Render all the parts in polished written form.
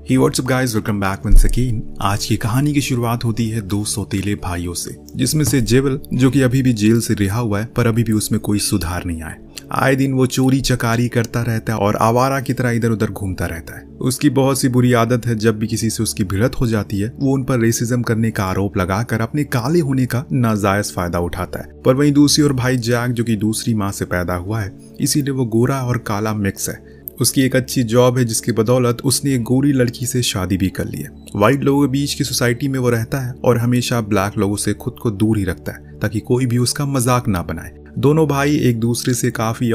ही what's up guys, welcome back once again. आज की कहानी की शुरुआत होती है दो सौतेले भाइयों से, जिसमें से जेवल जो कि अभी भी जेल से रिहा हुआ है, पर अभी भी उसमें कोई सुधार नहीं आया। आए दिन वो चोरी चकारी करता रहता है और आवारा की तरह इधर उधर घूमता रहता है। उसकी बहुत सी बुरी आदत है, जब भी किसी से उसकी भिड़त हो जाती है वो उन पर रेसिज्म करने का आरोप लगाकर अपने काले होने का नाजायज फायदा उठाता है। पर वहीं दूसरी ओर भाई जैक जो कि दूसरी माँ से पैदा हुआ है, इसीलिए वो गोरा और काला मिक्स है। उसकी एक अच्छी जॉब है जिसकी बदौलत उसने एक गोरी लड़की से शादी भी कर ली है। व्हाइट लोगों के बीच की सोसाइटी में वो रहता है और हमेशा ब्लैक लोगों से खुद को दूर ही रखता है ताकि कोई भी उसका मजाक ना बनाए। दोनों भाई एक दूसरे से काफी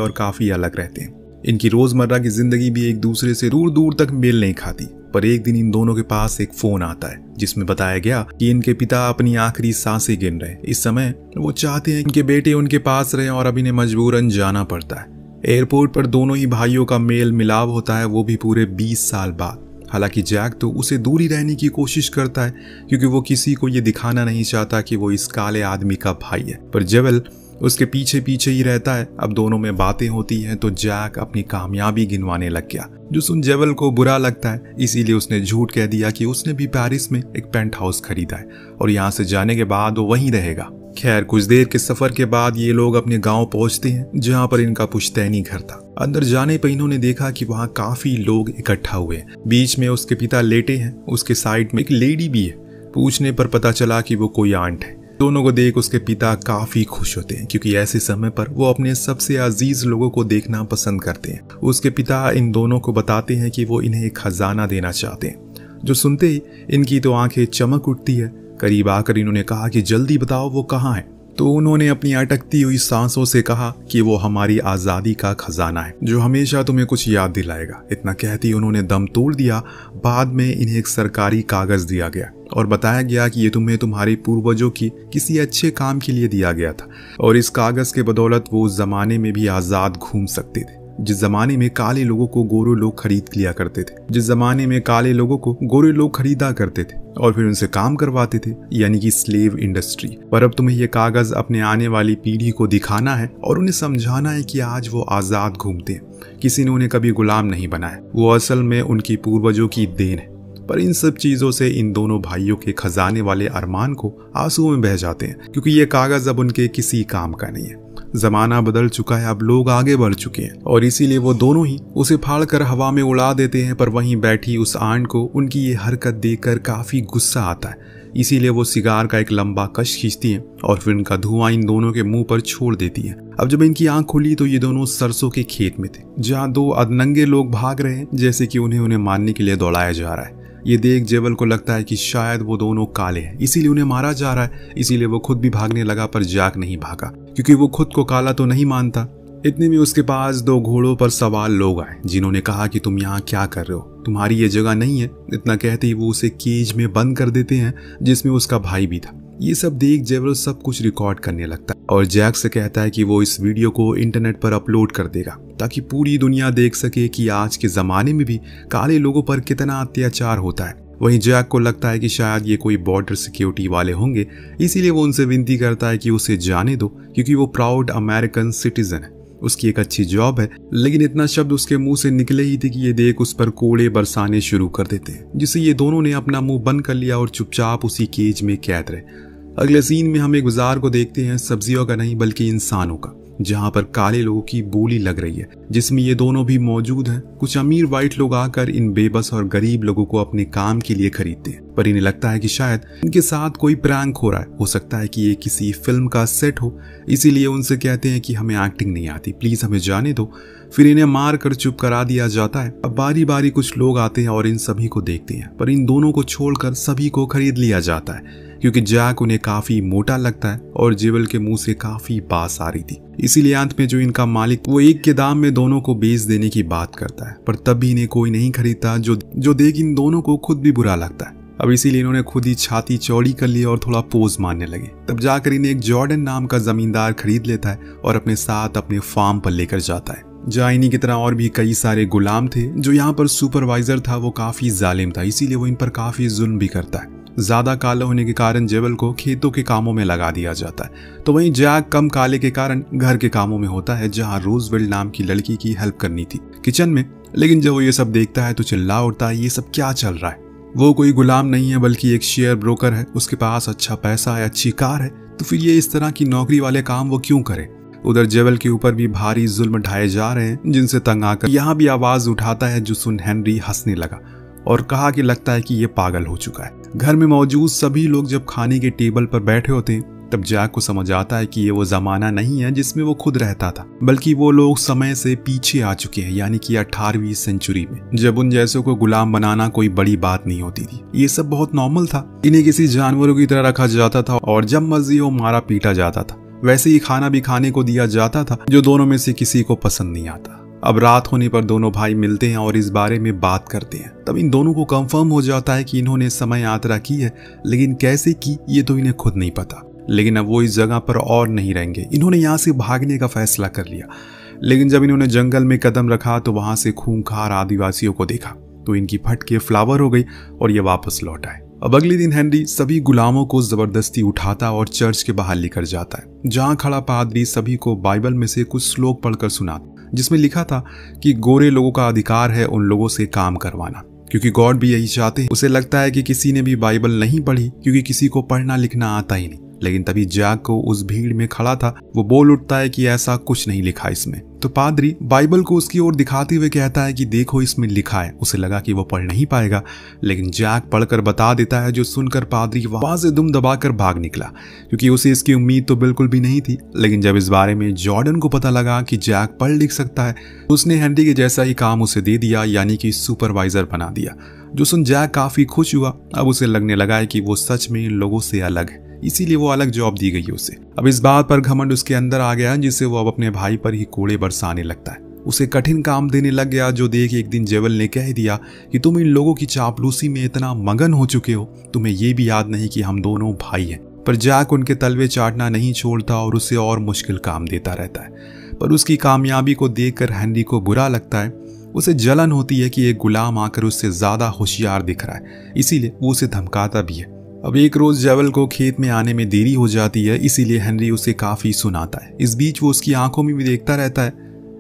अलग रहते हैं। इनकी रोजमर्रा की जिंदगी भी एक दूसरे से दूर दूर तक मेल नहीं खाती। पर एक दिन इन दोनों के पास एक फोन आता है जिसमें बताया गया कि इनके पिता अपनी आखिरी सांसें गिन रहे हैं। इस समय वो चाहते हैं इनके बेटे उनके पास रहे और अब इन्हें मजबूरन जाना पड़ता है। एयरपोर्ट पर दोनों ही भाइयों का मेल मिलाप होता है, वो भी पूरे 20 साल बाद। हालांकि जैक तो उसे दूरी रहने की कोशिश करता है क्योंकि वो किसी को ये दिखाना नहीं चाहता कि वो इस काले आदमी का भाई है। पर जेवल उसके पीछे पीछे ही रहता है। अब दोनों में बातें होती हैं तो जैक अपनी कामयाबी गिनवाने लग गया, जो सुन जेवल को बुरा लगता है। इसीलिए उसने झूठ कह दिया कि उसने भी पेरिस में एक पेंट हाउस खरीदा है और यहाँ से जाने के बाद वो वहीं रहेगा। खैर, कुछ देर के सफर के बाद ये लोग अपने गांव पहुंचते हैं जहां पर इनका पुश्तैनी घर था। अंदर जाने पर इन्होंने देखा कि वहां काफी लोग इकट्ठा हुए हैं। बीच में उसके पिता लेटे हैं, उसके साइड में एक लेडी भी है। पूछने पर पता चला कि वो कोई आंट है। दोनों को देख उसके पिता काफी खुश होते हैं क्योंकि ऐसे समय पर वो अपने सबसे अजीज लोगों को देखना पसंद करते हैं। उसके पिता इन दोनों को बताते हैं कि वो इन्हें एक खजाना देना चाहते हैं, जो सुनते ही इनकी तो आंखें चमक उठती है। करीब आकर इन्होंने कहा कि जल्दी बताओ वो कहाँ है। तो उन्होंने अपनी अटकती हुई सांसों से कहा कि वो हमारी आजादी का खजाना है जो हमेशा तुम्हें कुछ याद दिलाएगा। इतना कहते ही उन्होंने दम तोड़ दिया। बाद में इन्हें एक सरकारी कागज दिया गया और बताया गया कि ये तुम्हें तुम्हारे पूर्वजों की किसी अच्छे काम के लिए दिया गया था और इस कागज के बदौलत वो उस जमाने में भी आजाद घूम सकते थे जिस जमाने में काले लोगों को गोरे लोग खरीद लिया करते थे, जिस जमाने में काले लोगों को गोरे लोग खरीदा करते थे और फिर उनसे काम करवाते थे, यानी कि स्लेव इंडस्ट्री। पर अब तुम्हें ये कागज अपने आने वाली पीढ़ी को दिखाना है और उन्हें समझाना है कि आज वो आजाद घूमते हैं। किसी ने उन्हें कभी गुलाम नहीं बनाया, वो असल में उनकी पूर्वजों की देन है। पर इन सब चीजों से इन दोनों भाइयों के खजाने वाले अरमान को आंसुओं में बह जाते हैं क्योंकि ये कागज अब उनके किसी काम का नहीं है। जमाना बदल चुका है, अब लोग आगे बढ़ चुके हैं और इसीलिए वो दोनों ही उसे फाड़कर हवा में उड़ा देते हैं। पर वहीं बैठी उस आंट को उनकी ये हरकत देखकर काफी गुस्सा आता है। इसीलिए वो सिगार का एक लंबा कश खींचती हैं और फिर इनका धुआं इन दोनों के मुंह पर छोड़ देती है। अब जब इनकी आंख खुली तो ये दोनों सरसों के खेत में थे जहाँ दो अधनंगे लोग भाग रहे हैं, जैसे कि उन्हें मारने के लिए दौड़ाया जा रहा है। ये देख जेवल को लगता है कि शायद वो दोनों काले हैं, इसीलिए उन्हें मारा जा रहा है। इसीलिए वो खुद भी भागने लगा, पर जैक नहीं भागा क्योंकि वो खुद को काला तो नहीं मानता। इतने में उसके पास दो घोड़ों पर सवार लोग आए जिन्होंने कहा कि तुम यहाँ क्या कर रहे हो, तुम्हारी ये जगह नहीं है। इतना कहते ही वो उसे केज में बंद कर देते हैं जिसमें उसका भाई भी था। ये सब देख जेवल सब कुछ रिकॉर्ड करने लगता है और जैक से कहता है कि वो इस वीडियो को इंटरनेट पर अपलोड कर देगा ताकि पूरी दुनिया देख सके कि आज के जमाने में भी काले लोगों पर कितना अत्याचार होता है। वहीं जैक को लगता है कि शायद ये कोई बॉर्डर सिक्योरिटी वाले होंगे, इसीलिए वो उनसे विनती करता है कि उसे जाने दो क्योंकि वो प्राउड अमेरिकन सिटीजन है। उसकी एक अच्छी जॉब है। लेकिन इतना शब्द उसके मुंह से निकले ही थे कि ये देख उस पर कोड़े बरसाने शुरू कर देते हैं, जिससे ये दोनों ने अपना मुंह बंद कर लिया और चुपचाप उसी केज में कैद रहे। अगले सीन में हम एक बाजार को देखते हैं, सब्जियों का नहीं बल्कि इंसानों का, जहां पर काले लोगों की बोली लग रही है जिसमें ये दोनों भी मौजूद हैं। कुछ अमीर व्हाइट लोग आकर इन बेबस और गरीब लोगों को अपने काम के लिए खरीदते हैं, पर इन्हें लगता है कि शायद इनके साथ कोई प्रैंक हो रहा है। हो सकता है कि ये किसी फिल्म का सेट हो, इसीलिए उनसे कहते हैं कि हमें एक्टिंग नहीं आती, प्लीज हमें जाने दो। फिर इन्हें मार कर चुप करा दिया जाता है। अब बारी बारी कुछ लोग आते हैं और इन सभी को देखते हैं, पर इन दोनों को छोड़कर सभी को खरीद लिया जाता है क्योंकि जैक उन्हें काफी मोटा लगता है और जेवल के मुंह से काफी बास आ रही थी। इसीलिए अंत में जो इनका मालिक वो एक के दाम में दोनों को बेच देने की बात करता है, पर तब भी इन्हें कोई नहीं खरीदता, जो देख इन दोनों को खुद भी बुरा लगता है। अब इसीलिए इन्होंने खुद ही छाती चौड़ी कर ली और थोड़ा पोज मारने लगे। तब जाकर इन्हें एक जॉर्डन नाम का जमींदार खरीद लेता है और अपने साथ अपने फार्म पर लेकर जाता है, जहाँ इन्हीं की तरह और भी कई सारे गुलाम थे। जो यहाँ पर सुपरवाइजर था वो काफी जालिम था, इसीलिए वो इन पर काफी जुल्म भी करता है। ज्यादा काला होने के कारण जेवल को खेतों के कामों में लगा दिया जाता है, तो वहीं जैक कम काले के कारण घर के कामों में होता है, जहां रूजवेल्ट नाम की लड़की की हेल्प करनी थी किचन में। लेकिन जब वो ये सब देखता है तो चिल्ला उठता है, ये सब क्या चल रहा है। वो कोई गुलाम नहीं है बल्कि एक शेयर ब्रोकर है, उसके पास अच्छा पैसा है, अच्छी कार है, तो फिर ये इस तरह की नौकरी वाले काम वो क्यों करे। उधर जेवल के ऊपर भी भारी जुल्म ढाए जा रहे हैं, जिनसे तंग आकर यहाँ भी आवाज उठाता है, जो सुन हेनरी हंसने लगा और कहा कि लगता है कि ये पागल हो चुका है। घर में मौजूद सभी लोग जब खाने के टेबल पर बैठे होते हैं तब जैक को समझ आता है कि ये वो जमाना नहीं है जिसमें वो खुद रहता था, बल्कि वो लोग समय से पीछे आ चुके हैं, यानी कि 18वीं सेंचुरी में, जब उन जैसों को गुलाम बनाना कोई बड़ी बात नहीं होती थी। ये सब बहुत नॉर्मल था, इन्हें किसी जानवरों की तरह रखा जाता था और जब मर्जी हो मारा पीटा जाता था। वैसे ही खाना भी खाने को दिया जाता था, जो दोनों में से किसी को पसंद नहीं आता। अब रात होने पर दोनों भाई मिलते हैं और इस बारे में बात करते हैं। तब इन दोनों को कंफर्म हो जाता है कि इन्होंने समय यात्रा की है, लेकिन कैसे की ये तो इन्हें खुद नहीं पता। लेकिन अब वो इस जगह पर और नहीं रहेंगे, इन्होंने यहाँ से भागने का फैसला कर लिया। लेकिन जब इन्होंने जंगल में कदम रखा तो वहां से खूंखार आदिवासियों को देखा, तो इनकी फटके फ्लावर हो गई और ये वापस लौट आए। अब अगले दिन हेनरी सभी गुलामों को जबरदस्ती उठाता और चर्च के बाहर लेकर जाता है, जहां खड़ा पादरी सभी को बाइबल में से कुछ श्लोक पढ़कर सुनाता, जिसमें लिखा था कि गोरे लोगों का अधिकार है उन लोगों से काम करवाना, क्योंकि गॉड भी यही चाहते हैं। उसे लगता है कि किसी ने भी बाइबल नहीं पढ़ी, क्योंकि किसी को पढ़ना लिखना आता ही नहीं। लेकिन तभी जैक को उस भीड़ में खड़ा था, वो बोल उठता है कि ऐसा कुछ नहीं लिखा इसमें। तो पादरी बाइबल को उसकी ओर दिखाते हुए कहता है कि देखो इसमें लिखा है। उसे लगा कि वो पढ़ नहीं पाएगा, लेकिन जैक पढ़कर बता देता है, जो सुनकर पादरी वहां से दुम दबाकर भाग निकला, क्योंकि उसे इसकी उम्मीद तो बिल्कुल भी नहीं थी। लेकिन जब इस बारे में जॉर्डन को पता लगा कि जैक पढ़ लिख सकता है, उसने हेनरी के जैसा ही काम उसे दे दिया, यानी कि सुपरवाइजर बना दिया। जो सुन जैक काफी खुश हुआ। अब उसे लगने लगा है कि वो सच में इन लोगों से अलग है, इसीलिए वो अलग जॉब दी गई उसे। अब इस बात पर घमंड उसके अंदर आ गया, जिससे वो अब अपने भाई पर ही कोड़े बरसाने लगता है। उसे कठिन काम देने लग गया, जो देख एक दिन जेवल ने कह दिया कि तुम इन लोगों की चापलूसी में इतना मगन हो चुके हो, तुम्हें ये भी याद नहीं कि हम दोनों भाई हैं। पर जैक उनके तलवे चाटना नहीं छोड़ता और उसे और मुश्किल काम देता रहता है। पर उसकी कामयाबी को देखकर हेनरी को बुरा लगता है। उसे जलन होती है कि एक गुलाम आकर उससे ज्यादा होशियार दिख रहा है, इसीलिए वो उसे धमकाता भी है। अब एक रोज जेवल को खेत में आने में देरी हो जाती है, इसीलिए हेनरी उसे काफी सुनाता है। इस बीच वो उसकी आंखों में भी देखता रहता है,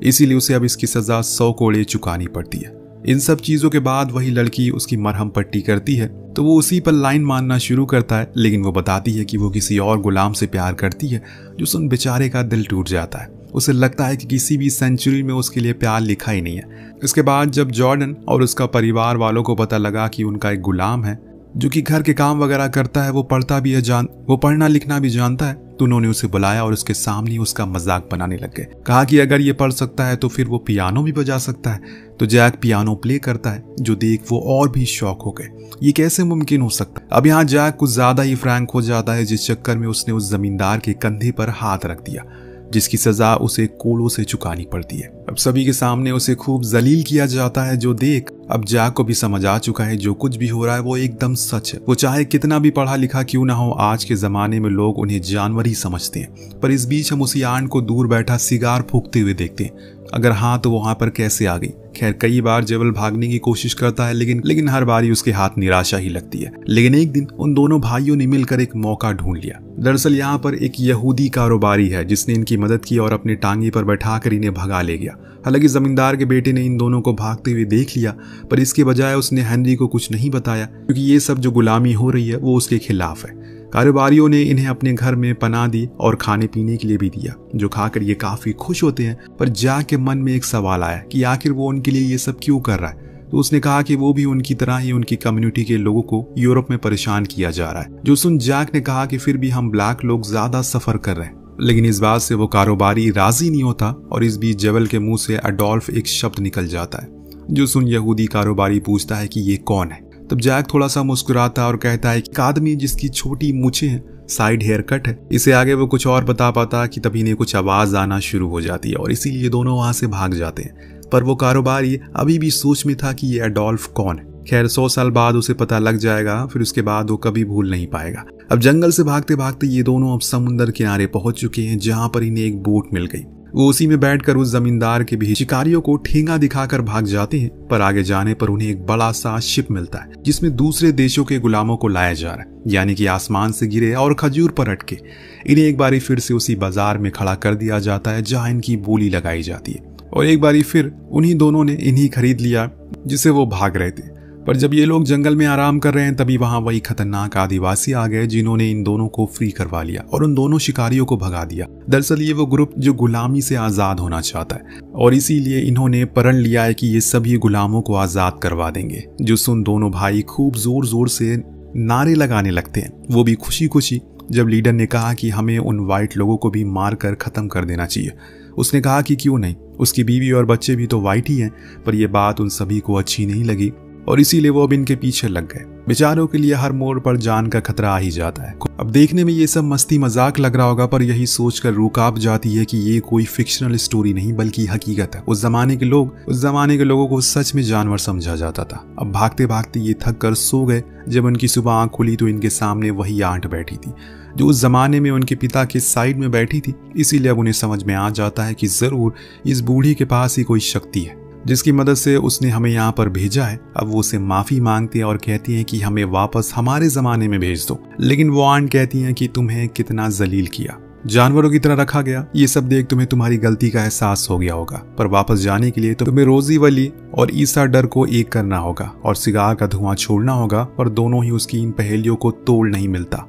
इसीलिए उसे अब इसकी सजा 100 कोड़े चुकानी पड़ती है। इन सब चीजों के बाद वही लड़की उसकी मरहम पट्टी करती है, तो वो उसी पर लाइन मारना शुरू करता है। लेकिन वो बताती है कि वो किसी और गुलाम से प्यार करती है, जो सुन बेचारे का दिल टूट जाता है। उसे लगता है कि किसी भी सेंचुरी में उसके लिए प्यार लिखा ही नहीं है। इसके बाद जब जॉर्डन और उसका परिवार वालों को पता लगा कि उनका एक गुलाम है जो कि घर के काम वगैरह करता है, वो पढ़ता भी है, वो पढ़ना लिखना भी जानता है, तो उन्होंने उसे बुलाया और उसके सामने उसका मजाक बनाने लग गए। कहा कि अगर ये पढ़ सकता है तो फिर वो पियानो भी बजा सकता है। तो जैक पियानो प्ले करता है, जो देख वो और भी शौक हो गए, ये कैसे मुमकिन हो सकता है। अब यहाँ जैक कुछ ज्यादा ही फ्रैंक हो जाता है, जिस चक्कर में उसने उस जमींदार के कंधे पर हाथ रख दिया, जिसकी सजा उसे कोड़ों से चुकानी पड़ती है। अब सभी के सामने उसे खूब जलील किया जाता है, जो देख अब जैक को भी समझ आ चुका है जो कुछ भी हो रहा है वो एकदम सच है। वो चाहे कितना भी पढ़ा लिखा क्यों ना हो, आज के जमाने में लोग उन्हें जानवर ही समझते हैं। पर इस बीच हम उसी आंट को दूर बैठा सिगार फूकते हुए देखते हैं। अगर हाँ तो वहां पर कैसे आ गई। खैर कई बार जेवल भागने की कोशिश करता है, लेकिन हर बारी उसके हाथ निराशा ही लगती है। लेकिन एक दिन उन दोनों भाइयों ने मिलकर एक मौका ढूंढ लिया। दरअसल यहाँ पर एक यहूदी कारोबारी है जिसने इनकी मदद की और अपने टांगे पर बैठाकर इन्हें भगा ले गया। हालांकि जमींदार के बेटे ने इन दोनों को भागते हुए देख लिया, पर इसके बजाय उसने हेनरी को कुछ नहीं बताया, क्योंकि ये सब जो गुलामी हो रही है वो उसके खिलाफ है। कारोबारियों ने इन्हें अपने घर में पनाह दी और खाने पीने के लिए भी दिया, जो खाकर ये काफी खुश होते हैं। पर जैक के मन में एक सवाल आया कि आखिर वो उनके लिए ये सब क्यों कर रहा है। तो उसने कहा कि वो भी उनकी तरह ही उनकी कम्युनिटी के लोगों को यूरोप में परेशान किया जा रहा है। जो सुन जैक ने कहा कि फिर भी हम ब्लैक लोग ज्यादा सफर कर रहे हैं। लेकिन इस बात से वो कारोबारी राजी नहीं होता और इस बीच जेवल के मुंह से एडोल्फ एक शब्द निकल जाता है। जो सुन यहूदी कारोबारी पूछता है कि ये कौन है। तब जैक थोड़ा सा मुस्कुराता और कहता है कि एक आदमी जिसकी छोटी मूछें हैं, साइड हेयर कट है। इसे आगे वो कुछ और बता पाता कि तभी इन्हें कुछ आवाज आना शुरू हो जाती है और इसीलिए दोनों वहां से भाग जाते हैं। पर वो कारोबारी अभी भी सोच में था कि ये एडोल्फ कौन है। खैर 100 साल बाद उसे पता लग जाएगा, फिर उसके बाद वो कभी भूल नहीं पाएगा। अब जंगल से भागते भागते ये दोनों अब समुद्र किनारे पहुंच चुके हैं, जहां पर इन्हें एक बोट मिल गई। वो उसी में बैठकर उस जमींदार के भी शिकारियों को ठेंगा दिखाकर भाग जाते हैं। पर आगे जाने पर उन्हें एक बड़ा सा शिप मिलता है जिसमें दूसरे देशों के गुलामों को लाया जा रहा है, यानी कि आसमान से गिरे और खजूर पर अटके। इन्हें एक बारी फिर से उसी बाजार में खड़ा कर दिया जाता है जहां इनकी बोली लगाई जाती है, और एक बारी फिर उन्हीं दोनों ने इन्हीं खरीद लिया जिसे वो भाग रहे थे। पर जब ये लोग जंगल में आराम कर रहे हैं तभी वहां वही खतरनाक आदिवासी आ गए जिन्होंने इन दोनों को फ्री करवा लिया और उन दोनों शिकारियों को भगा दिया। दरअसल ये वो ग्रुप जो गुलामी से आजाद होना चाहता है और इसीलिए इन्होंने प्रण लिया है कि ये सभी गुलामों को आजाद करवा देंगे। जो सुन दोनों भाई खूब जोर जोर से नारे लगाने लगते हैं, वो भी खुशी खुशी। जब लीडर ने कहा कि हमें उन वाइट लोगों को भी मार कर खत्म कर देना चाहिए, उसने कहा कि क्यों नहीं, उसकी बीवी और बच्चे भी तो वाइट ही हैं। पर यह बात उन सभी को अच्छी नहीं लगी और इसीलिए वो अब इनके पीछे लग गए। बेचारों के लिए हर मोड़ पर जान का खतरा आ ही जाता है। अब देखने में ये सब मस्ती मजाक लग रहा होगा, पर यही सोचकर रूह कांप जाती है कि ये कोई फिक्शनल स्टोरी नहीं बल्कि हकीकत है। उस जमाने के लोगों को सच में जानवर समझा जाता था। अब भागते भागते ये थक कर सो गए। जब उनकी सुबह आंख खुली तो इनके सामने वही आंट बैठी थी जो उस जमाने में उनके पिता के साइड में बैठी थी। इसीलिए अब उन्हें समझ में आ जाता है कि जरूर इस बूढ़ी के पास ही कोई शक्ति है जिसकी मदद से उसने हमें यहाँ पर भेजा है। अब वो उसे माफी मांगती है और कहती हैं कि हमें वापस हमारे जमाने में भेज दो। लेकिन वो आंट कहती हैं कि तुम्हें कितना जलील किया, जानवरों की तरह रखा गया, ये सब देख तुम्हें तुम्हारी गलती का एहसास हो गया होगा। पर वापस जाने के लिए तुम्हें रोजी वली और ईसा डर को एक करना होगा और सिगार का धुआं छोड़ना होगा। पर दोनों ही उसकी इन पहेलियों को तोड़ नहीं मिलता।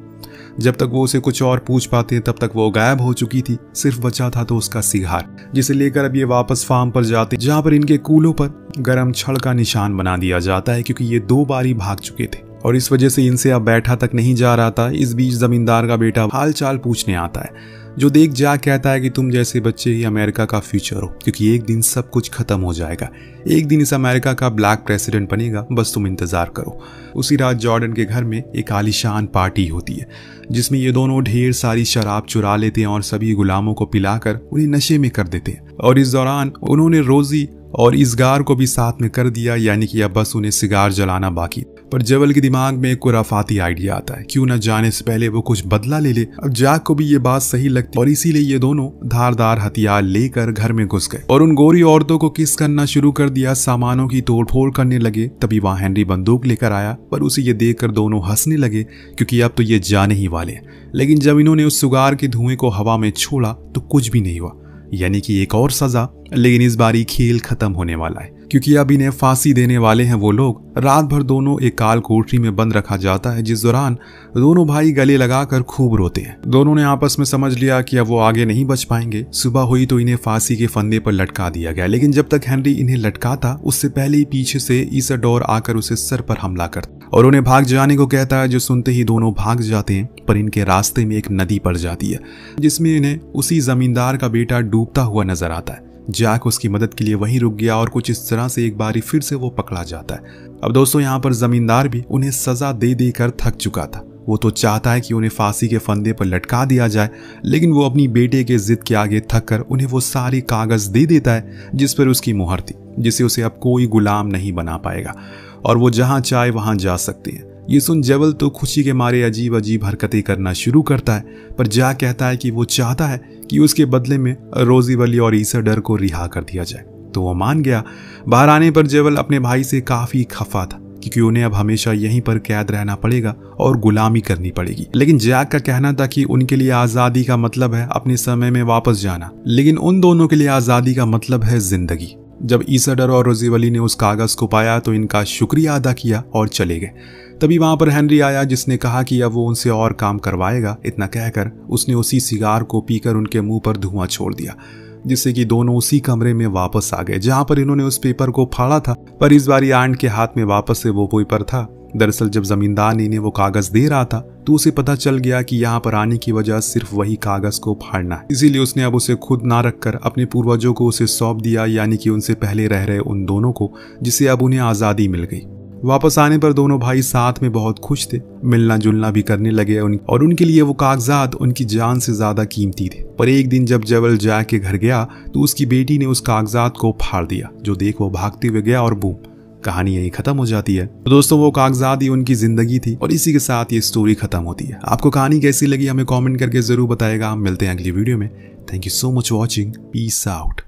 जब तक वो उसे कुछ और पूछ पाते तब तक वो गायब हो चुकी थी। सिर्फ बचा था तो उसका सिगार, जिसे लेकर अब ये वापस फार्म पर जाते जहां पर इनके कूलों पर गर्म छड़ का निशान बना दिया जाता है, क्योंकि ये 2 बारी भाग चुके थे और इस वजह से इनसे अब बैठा तक नहीं जा रहा था। इस बीच जमींदार का बेटा हाल चाल पूछने आता है, जो देख जा कहता है कि तुम जैसे बच्चे ही अमेरिका का फ्यूचर हो, क्योंकि एक दिन सब कुछ खत्म हो जाएगा। एक दिन इस अमेरिका का ब्लैक प्रेसिडेंट बनेगा, बस तुम इंतजार करो। उसी रात जॉर्डन के घर में एक आलीशान पार्टी होती है जिसमें ये दोनों ढेर सारी शराब चुरा लेते हैं और सभी गुलामों को पिलाकर उन्हें नशे में कर देते हैं। और इस दौरान उन्होंने रोजी और इसगार को भी साथ में कर दिया, यानी कि अब बस उन्हें सिगार जलाना बाकी। पर जेवल के दिमाग में एक कुराफाती आइडिया आता है, क्यों न जाने से पहले वो कुछ बदला ले ले। अब जैक को भी ये बात सही लगती और इसीलिए ये दोनों धारदार हथियार लेकर घर में घुस गए और उन गोरी औरतों को किस करना शुरू कर दिया, सामानों की तोड़फोड़ करने लगे। तभी वहां हेनरी बंदूक लेकर आया, पर उसे ये देखकर दोनों हंसने लगे क्योंकि अब तो ये जाने ही वाले हैं। लेकिन जब इन्होंने उस सुगार के धुएं को हवा में छोड़ा तो कुछ भी नहीं हुआ, यानी कि एक और सजा। लेकिन इस बारी खेल खत्म होने वाला है, क्योंकि अब इन्हें फांसी देने वाले हैं वो लोग। रात भर दोनों एक काल कोठरी में बंद रखा जाता है, जिस दौरान दोनों भाई गले लगाकर खूब रोते हैं। दोनों ने आपस में समझ लिया कि अब वो आगे नहीं बच पाएंगे। सुबह हुई तो इन्हें फांसी के फंदे पर लटका दिया गया। लेकिन जब तक हेनरी इन्हें लटकाता उससे पहले ही पीछे से इसाडोर आकर उसे सर पर हमला करता और उन्हें भाग जाने को कहता है, जो सुनते ही दोनों भाग जाते हैं। पर इनके रास्ते में एक नदी पड़ जाती है जिसमें इन्हें उसी जमींदार का बेटा डूबता हुआ नजर आता है। जैक उसकी मदद के लिए वहीं रुक गया और कुछ इस तरह से एक बारी फिर से वो पकड़ा जाता है। अब दोस्तों यहाँ पर जमींदार भी उन्हें सजा दे देकर थक चुका था। वो तो चाहता है कि उन्हें फांसी के फंदे पर लटका दिया जाए, लेकिन वो अपनी बेटे के जिद के आगे थक कर उन्हें वो सारे कागज दे देता है जिस पर उसकी मुहर थी, जिसे उसे अब कोई गुलाम नहीं बना पाएगा और वो जहां चाहे वहां जा सकते हैं। ये सुन जेवल तो खुशी के मारे अजीब अजीब हरकतें करना शुरू करता है, पर जैक कहता है कि वो चाहता है कि उसके बदले में रोजी वली और इसाडोर को रिहा कर दिया जाए, तो वो मान गया। बाहर आने पर जेवल अपने भाई से काफी खफा था क्योंकि उन्हें अब हमेशा यहीं पर कैद रहना पड़ेगा और गुलामी करनी पड़ेगी। लेकिन जैक का कहना था कि उनके लिए आजादी का मतलब है अपने समय में वापस जाना, लेकिन उन दोनों के लिए आजादी का मतलब है जिंदगी। जब इसाडोर और रोजी वली ने उस कागज को पाया तो इनका शुक्रिया अदा किया और चले गए। तभी वहां पर हेनरी आया, जिसने कहा कि अब वो उनसे और काम करवाएगा। इतना कहकर उसने उसी सिगार को पीकर उनके मुंह पर धुआं छोड़ दिया, जिससे कि दोनों उसी कमरे में वापस आ गए जहां पर इन्होंने उस पेपर को फाड़ा था। पर इस बारी आंट के हाथ में वापस से वो पेपर था। दरअसल जब जमींदार ने इन्हें वो कागज दे रहा था तो उसे पता चल गया कि यहाँ पर आने की वजह सिर्फ वही कागज को फाड़ना है। इसीलिए उसने अब उसे खुद ना रखकर अपने पूर्वजों को उसे सौंप दिया, यानी कि उनसे पहले रह रहे उन दोनों को, जिससे अब उन्हें आजादी मिल गई। वापस आने पर दोनों भाई साथ में बहुत खुश थे, मिलना जुलना भी करने लगे और उनके लिए वो कागजात उनकी जान से ज्यादा कीमती थे। पर एक दिन जब जेवल जैक के घर गया तो उसकी बेटी ने उस कागजात को फाड़ दिया, जो देख वो भागते हुए गया और बूम, कहानी यही खत्म हो जाती है। तो दोस्तों वो कागजात ही उनकी जिंदगी थी और इसी के साथ ये स्टोरी खत्म होती है। आपको कहानी कैसी लगी हमें कमेंट करके जरूर बताएगा। हम मिलते हैं अगली वीडियो में। Thank you so much watching. Peace out.